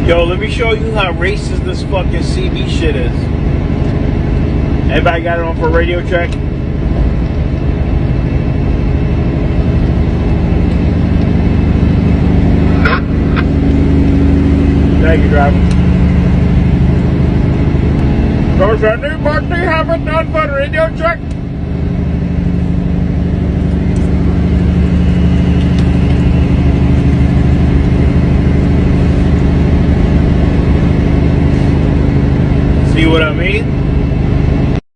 Yo, let me show you how racist this fucking CB shit is. Everybody got it on for radio check? Thank you, driver. Does anybody have it on for radio check?